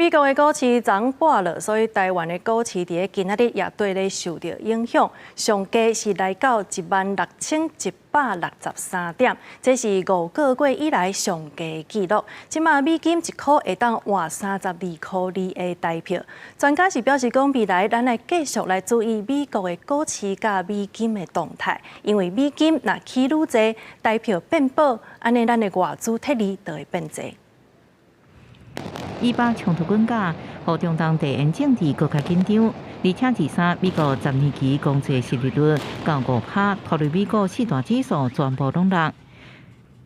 美国的股市昨破了，所以台湾的股市伫今仔日也对咧受到影响，上低是来到16163点，这是5个月以来上低纪录。即马美金1块会当换32块2的台票。专家是表示讲，未来咱来继续来注意美国的股市甲美金的动态，因为美金若起愈济，台票变薄，安尼咱的外资摕利就会变济。以巴冲突滚价，互中东地缘政治更加紧张，而且自三美国10年期公债殖利率到5%，拖累美国四大指数全部拢落。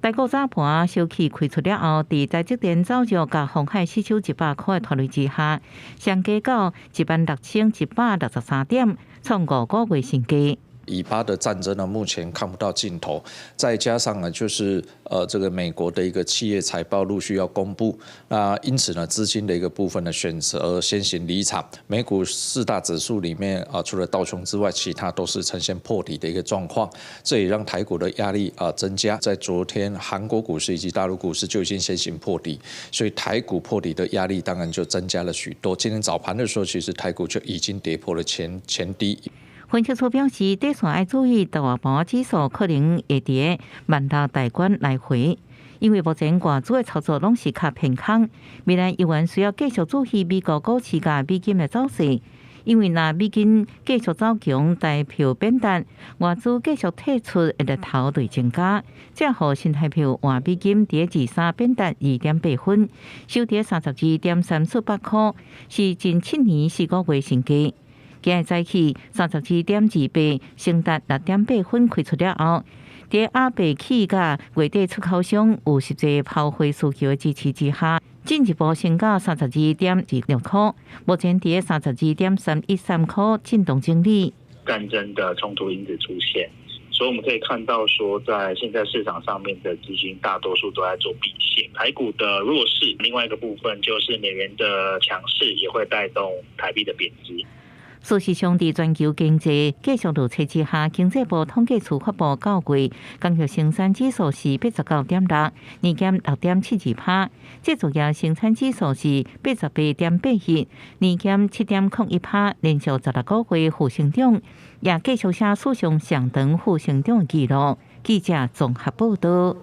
台股早盘小气开出了后，伫台积电早上甲鸿海吸收100块的拖累之下，上加到16163点，创5个月新低。以巴的战争呢，目前看不到尽头，再加上呢，就是这个美国的一个企业财报陆续要公布，那因此呢，资金的一个部分呢，选择先行离场。美股4大指数里面除了道琼之外，其他都是呈现破底的一个状况，这也让台股的压力增加。在昨天，韩国股市以及大陆股市就已经先行破底，所以台股破底的压力当然就增加了许多。今天早盘的时候，其实台股就已经跌破了前低。分析师表示，短线要注意大盘指数可能会伫16000大关来回，因为目前外资的操作拢是较偏空。未来依然需要继续注意美国股市甲美金的走势，因为若美金继续走强，台票变淡，外资继续退出日头对增加，这互新台票换美金伫23变淡2.8分，收伫32.38块，是近7年4个月新低。今日早起32.28，升达6.8分开出了后，在阿伯起甲月底出口商有实际抛货需求的支持之下，进一步升到32.26块，目前伫32.313块震动整理。战争的冲突因子出现，所以我们可以看到说，在现在市场上面的资金大多数都在做避险，台股的弱势，另外一个部分就是美元的强势也会带动台币的贬值。事实上，伫全球经济继续落差之下，经济部统计处发布9月工业生产指数是89.6，年减6.72%；制造业生产指数是88.81，年减7.01%，连续16个月负成长，也继续写史上上长负成长的纪录。记者综合报道。